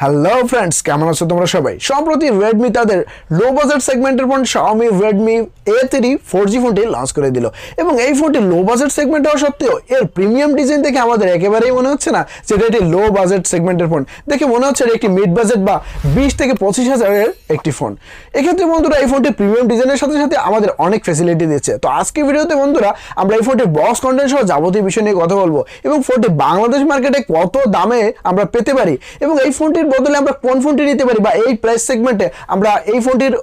Hello friends, কেমন আছো তোমরা সবাই? সম্প্রতি রেডমি তাদের লো বাজেট সেগমেন্টের phone Xiaomi Redmi A3 4G ফোনটি লঞ্চ করে দিল এবং এই ফোনটি লো বাজেট সেগমেন্ট হওয়া সত্ত্বেও এর প্রিমিয়াম ডিজাইন দেখে আমাদের একেবারেই মনে হচ্ছে না যে এটা একটি লো বাজেট সেগমেন্টের ফোন। দেখে মনে হচ্ছে এটা একটি মিড বাজেট বা 20 থেকে 25 হাজারের একটি ফোন। এক্ষেত্রে বন্ধুরা এই ফোনটি প্রিমিয়াম ডিজাইনের সাথে সাথে আমাদের অনেক ফ্যাসিলিটি দিচ্ছে। তো আজকের ভিডিওতে বন্ধুরা আমরা এই ফোনটির বক্স কন্টেন্ট সহ যাবতীয় বিষয় নিয়ে কথা বলবো এবং ফোনটি বাংলাদেশ মার্কেটে কত দামে আমরা পেতে পারি এবং এই ফোনটির বদলে আমরা কোন ফোনটি নিতে পারি বা এই প্রাইস সেগমেন্টে আমরা এই ফোনটির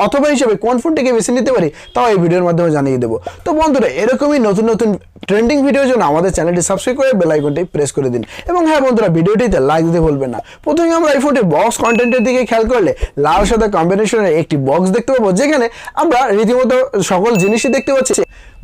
অথবা হিসেবে কোন ফোনটিকে বেছে নিতে পারি তাও এই ভিডিওর মাধ্যমে জানিয়ে দেবো। তো বন্ধুরা এরকমই নতুন নতুন ট্রেন্ডিং ভিডিওর জন্য আমাদের চ্যানেলটি সাবস্ক্রাইব করে বেল আইকনটি প্রেস করে দিন এবং হ্যাঁ বন্ধুরা ভিডিওটিতে লাইক দিতে ভুলবেন না। প্রথমে আমরা এই ফোনটির বক্স কন্টেন্টের দিকে খেয়াল করলে লাল সাদা কম্বিনেশনের একটি বক্স দেখতে পাবো, যেখানে আমরা রীতিমতো সকল জিনিসই দেখতে পাচ্ছি।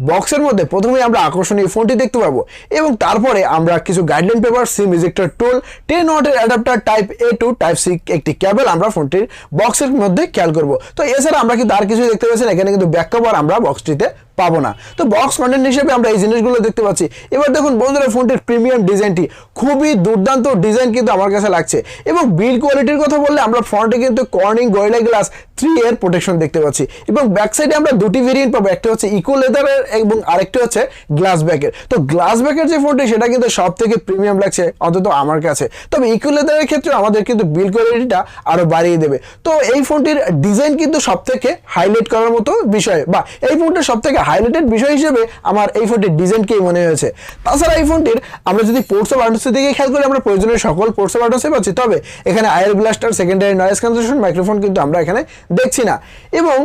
বক্সের মধ্যে প্রথমেই আমরা আকর্ষণীয় ফোনটি দেখতে পাবো এবং তারপরে আমরা কিছু guideline paper, SIM ejector tool, 10 ওয়াটের adapter type A to type C একটি কেবল আমরা ফোনটির বক্সের মধ্যে খেয়াল করব। তো এছাড়া আমরা কিন্তু আর কিছু দেখতে পাচ্ছি না, এখানে কিন্তু ব্যাক কভার আমরা বক্সটিতে পাবো না। তো বক্স কন্টেন্ট হিসেবে আমরা এই জিনিসগুলো দেখতে পাচ্ছি। এবার দেখুন বন্ধুরা ফোনটির প্রিমিয়াম ডিজাইনটি খুবই দুর্দান্ত ডিজাইন কিন্তু আমার কাছে লাগছে এবং বিল্ড কোয়ালিটির কথা বললে আমরা ফ্রন্টে কিন্তু কর্নিং গরিলা গ্লাস 3 এর প্রোটেকশন দেখতে পাচ্ছি এবং ব্যাক সাইডে আমরা দুটি ভেরিয়েন্ট পাবো, একটা হচ্ছে ইকো লেদারের এবং আরেকটা হচ্ছে গ্লাস ব্যাকের। তো গ্লাস ব্যাকের যে ফোনটি সেটা কিন্তু সব থেকে প্রিমিয়াম লাগছে অন্তত আমার কাছে। তবে ইকো লেদারের ক্ষেত্রে আমাদের কিন্তু বিল্ড কোয়ালিটিটা আরো বাড়িয়ে দেবে। তো এই ফোনটির ডিজাইন কিন্তু সব থেকে হাইলাইট করার মতো বিষয় বা এই ফোনটির সব থেকে হাইলাইটেড বিষয় হিসেবে আমার এই ফোনটির ডিজাইনকেই মনে হয়েছে। তাছাড়া এই ফোনটির আমরা যদি পোর্টস অফ বাটনসের দিকে খেয়াল করি আমরা প্রয়োজনীয় সকল পোর্টস অফ বাটনসে পাচ্ছি, তবে এখানে air blaster, secondary noise cancellation microphone কিন্তু আমরা এখানে দেখছি না। এবং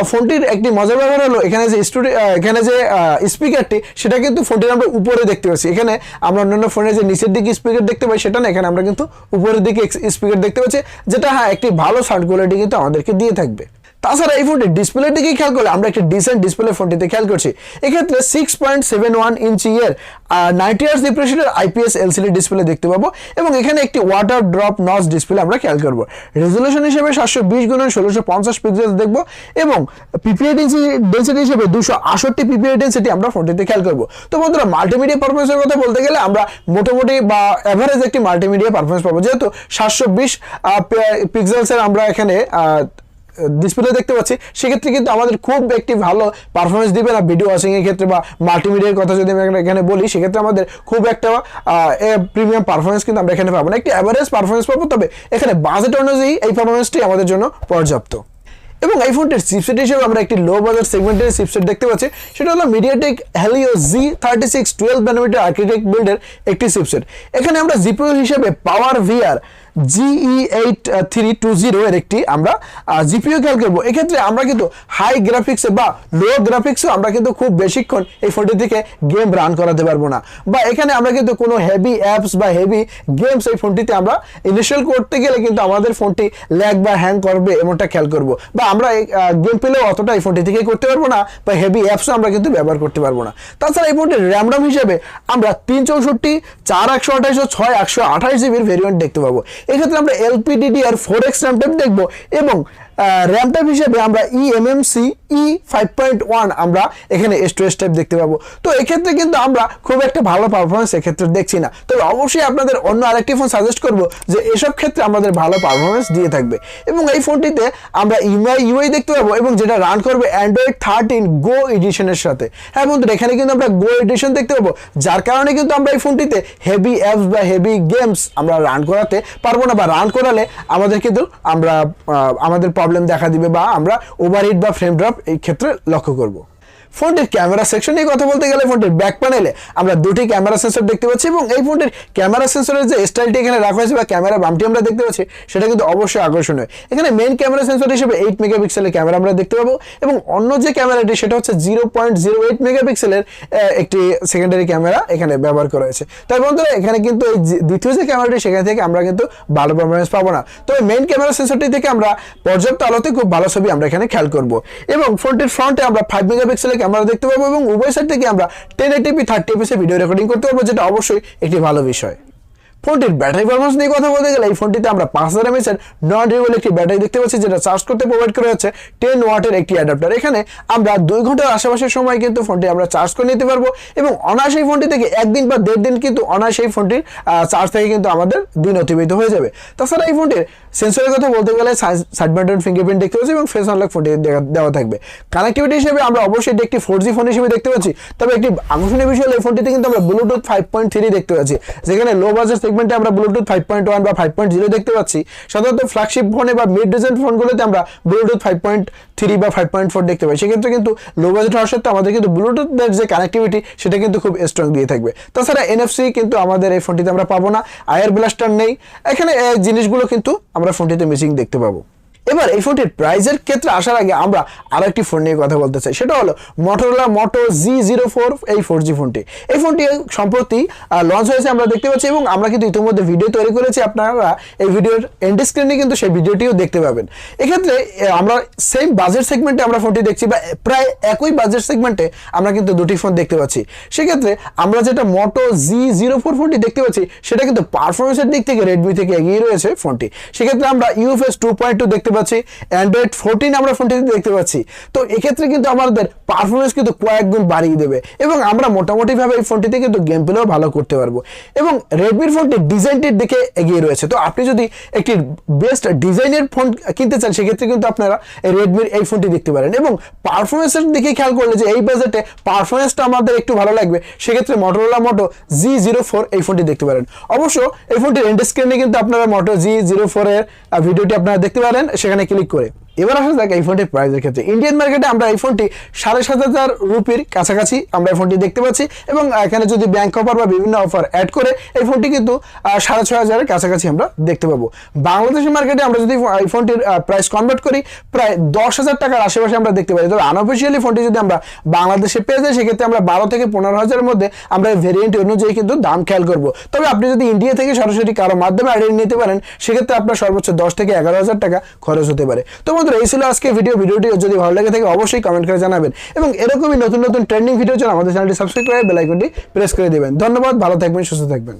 ফোনটির একটি মজার ব্যাপার হলো এখানে যে স্পিকারটি সেটা কিন্তু ফোনটির আমরা উপরে দেখতে পাচ্ছি। এখানে আমরা অন্যান্য ফোনের যে নিচের দিকে স্পিকার দেখতে পাই সেটা না, এখানে আমরা কিন্তু উপরের দিকে স্পিকার দেখতে পাচ্ছি, যেটা হ্যাঁ একটি ভালো সাউন্ড কোয়ালিটি কিন্তু আমাদেরকে দিয়ে থাকবে। তাছাড়া এই ফোনটির ডিসপ্লের দিকে খেয়াল করলে আমরা একটি ডিসেন্ট ডিসপ্লে ফোনটিতে খেয়াল করছি। এক্ষেত্রে 6.71 ইঞ্চি এর 90Hz রিফ্রেশের IPS LCD ডিসপ্লে দেখতে পাবো এবং এখানে একটি ওয়াটার ড্রপ নচ ডিসপ্লে আমরা খেয়াল করবো। রেজলিউশন হিসেবে 720x1650 পিক্সেল দেখবো এবং PPI ডেন্সিটি হিসেবে 268 PPI ডেন্সিটি আমরা ফোনটিতে খেয়াল করবো। তো বন্ধুরা মাল্টিমিডিয়া পারফরমেন্সের কথা বলতে গেলে আমরা মোটামুটি বা এভারেজ একটি মাল্টিমিডিয়া পারফরমেন্স পাবো, যেহেতু 720 পিক্সেলসের আমরা এখানে ডিসপ্লে দেখতে পাচ্ছি। সেক্ষেত্রে কিন্তু আমাদের খুব একটি ভালো পারফরমেন্স দিবে না ভিডিও ওয়াচিং এর ক্ষেত্রে বা মাল্টিমিডিয়ার কথা যদি আমি এখানে বলি, সেক্ষেত্রে আমাদের খুব একটা প্রিমিয়াম পারফরমেন্স কিন্তু আমরা এখানে পাবো না, একটি অ্যাভারেজ পারফরমেন্স পাবো। তবে এখানে বাজেট অনুযায়ী এই পারফরমেন্সটি আমাদের জন্য পর্যাপ্ত। এবং এই ফোনটির চিপসেট হিসেবে আমরা একটি লো বাজেট সেগমেন্টের চিপসেট দেখতে পাচ্ছি, সেটা হলো MediaTek Helio Z36 12 nanometer architect বিল্ডের একটি চিপসেট। এখানে আমরা জিপিইউ হিসেবে পাওয়ার VR GE8320 এর একটি আমরা জিপিইউ খেয়াল করবো। এক্ষেত্রে আমরা কিন্তু হাই গ্রাফিক্সে বা লো গ্রাফিক্সে আমরা কিন্তু খুব বেশিক্ষণ এই ফোনটি থেকে গেম রান করাতে পারবো না, বা এখানে আমরা কিন্তু কোনো হেভি অ্যাপস বা হেভি গেমস এই ফোনটিতে আমরা ইনস্টল করতে গেলে কিন্তু আমাদের ফোনটি ল্যাগ বা হ্যাং করবে এমনটা খেয়াল করবো, বা আমরা গেম পেলেও অতটা এই ফোনটি থেকে করতে পারবো না, বা হেভি অ্যাপসও আমরা কিন্তু ব্যবহার করতে পারবো না। তাছাড়া এই ফোনটির র্যাম হিসেবে আমরা 364, 4128 ও 6128 জিবির ভেরিয়েন্ট দেখতে পাবো। এক্ষেত্রে আমরা LPDDR4X র্যাম টাইপ দেখবো এবং র্যাম টাইপ হিসেবে আমরা eMMC E5.1 আমরা এখানে S2S টাইপ দেখতে পাবো। তো এক্ষেত্রে কিন্তু আমরা খুব একটা ভালো পারফরমেন্স এক্ষেত্রে দেখছি না, তবে অবশ্যই আপনাদের অন্য আরেকটি ফোন সাজেস্ট করবো যে এসব ক্ষেত্রে আমাদের ভালো পারফরমেন্স দিয়ে থাকবে। এবং এই ফোনটিতে আমরা UI দেখতে পাবো এবং যেটা রান করবে Android 13 Go এডিশনের সাথে। হ্যাঁ বন্ধুরা এখানে কিন্তু আমরা Go এডিশন দেখতে পাবো, যার কারণে কিন্তু আমরা এই ফোনটিতে হেভি অ্যাপস বা হেভি গেমস আমরা রান করাতে পারবো না, বা রান করালে আমাদের কিন্তু আমাদের প্রবলেম দেখা দিবে বা আমরা ওভারহিট বা ফ্রেম ড্রপ এই ক্ষেত্রে লক্ষ্য করব। ফোনটির ক্যামেরা সেকশন নিয়ে কথা বলতে গেলে ফোনটির ব্যাক প্যানেলে আমরা দুটি ক্যামেরা সেন্সর দেখতে পাচ্ছি এবং এই ফোনটির ক্যামেরা সেন্সরের যে স্টাইলটি এখানে রাখা হয়েছে বা ক্যামেরা বামটি আমরা দেখতে পাচ্ছি সেটা কিন্তু অবশ্যই আকর্ষণীয়। এখানে মেইন ক্যামেরা সেন্সর হিসেবে 8 মেগাপিক্সেলের ক্যামেরা আমরা দেখতে পাবো এবং অন্য যে ক্যামেরাটি সেটা হচ্ছে 0.08 মেগাপিক্সেলের একটি সেকেন্ডারি ক্যামেরা এখানে ব্যবহার করা হয়েছে। তাই বন্ধুরা এখানে কিন্তু এই দ্বিতীয় যে ক্যামেরাটি সেখান থেকে আমরা কিন্তু ভালো পারফরমেন্স পাবো না, তবে মেইন ক্যামেরা সেন্সরটি থেকে আমরা পর্যাপ্ত আলোতে খুব ভালো ছবি আমরা এখানে খেয়াল করব। এবং ফোনটির ফ্রন্টে আমরা 5 মেগাপিক্সেলের ক্যামেরা দেখতে পাবো এবং উভয় সাইড থেকে আমরা 1080p 30fps ভিডিও রেকর্ডিং করতে পারবো, যেটা অবশ্যই একটি ভালো বিষয়। ফোনটির ব্যাটারি পারফরমেন্স নিয়ে কথা বলতে গেলে এই ফোনটিতে আমরা 5000 mAh এর নন রিউয়েবল একটি ব্যাটারি দেখতে পাচ্ছি, যেটা চার্জ করতে প্রোভাইড করা হচ্ছে 10 ওয়াটের একটি অ্যাডাপ্টার। এখানে আমরা 2 ঘন্টার আশেপাশের সময় কিন্তু ফোনটি আমরা চার্জ করে নিতে পারবো এবং অনায়াসে এই ফোনটি থেকে একদিন বা 1.5 দিন কিন্তু অনায়াসে এই ফোনটির চার্জ থেকে কিন্তু আমাদের দিন অতিবাহিত হয়ে যাবে। তাছাড়া এই ফোনটির সেন্সরের কথা বলতে গেলে সাইড মাউন্টেড ফিঙ্গারপ্রিন্ট দেখতে পাচ্ছি এবং ফেস আনলক ফোনটি দেওয়া থাকবে। কানেক্টিভিটি হিসেবে আমরা অবশ্যই একটি 4G ফোন হিসেবে দেখতে পাচ্ছি, তবে একটি আকর্ষণীয় বিষয় হলো এই ফোনটিতে কিন্তু আমরা ব্লুটুথ 5.3 দেখতে পাচ্ছি, যেখানে লো বাজেট সেগমেন্টে আমরা ব্লুটুথ 5.1 বা 5.0 দেখতে পাচ্ছি। সাধারণত ফ্ল্যাগশিপ ফোনে বা মিড রেঞ্জ ফোনগুলোতে আমরা ব্লুটুথ 5.3 বা 5.4 দেখতে পাই। সেক্ষেত্রে কিন্তু লো বাজেট হওয়ার সত্ত্বেও আমাদের কিন্তু ব্লুটুথের যে কানেক্টিভিটি সেটা কিন্তু খুব স্ট্রং দিয়ে থাকবে। তাছাড়া NFC কিন্তু আমাদের এই ফোনটিতে আমরা পাবো না, আয়ার ব্লাস্টার নেই, এখানে জিনিসগুলো কিন্তু আমরা ফোনটিতে মিসিং দেখতে পাবো। এবার এই ফোনটির প্রাইসের ক্ষেত্রে আসার আগে আমরা আরো একটি ফোন নিয়ে কথা বলতে চাই, সেটা হলো Motorola Moto G04 এই 4G ফোনটি। এই ফোনটি সম্প্রতি লঞ্চ হয়েছে আমরা দেখতে পাচ্ছি এবং আমরা কিন্তু ইতিমধ্যে ভিডিও তৈরি করেছি, আপনারা এই ভিডিওর এন্ড স্ক্রিনে কিন্তু সেই ভিডিওটিও দেখতে পাবেন। এক্ষেত্রে আমরা সেম বাজেট সেগমেন্টে আমরা ফোনটি দেখছি বা প্রায় একই বাজেট সেগমেন্টে আমরা কিন্তু দুটি ফোন দেখতে পাচ্ছি। সেক্ষেত্রে আমরা যেটা Moto G04 ফোনটি দেখতে পাচ্ছি সেটা কিন্তু পারফরমেন্সের দিক থেকে রেডমি থেকে এগিয়ে রয়েছে ফোনটি। সেক্ষেত্রে আমরা UFS 2.2 দেখতে পাচ্ছি, অ্যান্ড্রয়েড 14 আমরা ফোনটিতে দেখতে পাচ্ছি। তো এক্ষেত্রে কিন্তু আমাদের পারফরমেন্স কিন্তু কয়েক গুণ বাড়িয়ে দেবে এবং আমরা মোটামুটি ভাবে এই ফোনটিতে কিন্তু গেম প্লেও ভালো করতে পারবো এবং রেডমির ফোনটি ডিজাইনটির দিকে এগিয়ে রয়েছে। তো আপনি যদি একটি বেস্ট ডিজাইনের ফোন কিনতে চান সেক্ষেত্রে কিন্তু আপনারা রেডমির এই ফোনটি দেখতে পারেন এবং পারফরমেন্সের দিকে খেয়াল করলে যে এই বাজেটে পারফরমেন্সটা আমাদের একটু ভালো লাগবে, সেক্ষেত্রে Motorola Moto G04 এই ফোনটি দেখতে পারেন। অবশ্য এই ফোনটির এন্ড স্ক্রিনে কিন্তু আপনারা Moto G04 এর ভিডিওটি আপনারা দেখতে পারেন সেখানে ক্লিক করে। এবার আসা যাক এই ফোনটির প্রাইসের ক্ষেত্রে। ইন্ডিয়ান মার্কেটে আমরা এই ফোনটি 7,500 রুপির কাছাকাছি আমরা এই ফোনটি দেখতে পাচ্ছি এবং এখানে যদি ব্যাংক অফার বা বিভিন্ন অফার অ্যাড করে এই ফোনটি কিন্তু 6,500 কাছাকাছি আমরা দেখতে পাবো। বাংলাদেশের মার্কেটে আমরা যদি এই ফোনটির প্রাইস কনভার্ট করি প্রায় 10,000 টাকার আশেপাশে আমরা দেখতে পাই। তবে আনঅফিসিয়ালি ফোনটি যদি আমরা বাংলাদেশে পেয়ে যাই সেক্ষেত্রে আমরা 12 থেকে 15,000 মধ্যে আমরা ভেরিয়েন্ট অনুযায়ী কিন্তু দাম খেয়াল করবো। তবে আপনি যদি ইন্ডিয়া থেকে সরাসরি কারো মাধ্যমে আইডি নিতে পারেন সেক্ষেত্রে আপনার সর্বোচ্চ 10 থেকে 11,000 টাকা খরচ হতে পারে। তো বন্ধুরা এই ছিল আজকে ভিডিওটি যদি ভালো লাগে থাকে অবশ্যই কমেন্ট করে জানাবেন এবং এরকমই নতুন নতুন ট্রেন্ডিং ভিডিওর জন্য আমাদের চ্যানেলটি সাবস্ক্রাইব করে বেল আইকনটি প্রেস করে দিবেন। ধন্যবাদ, ভালো থাকবেন, সুস্থ থাকবেন।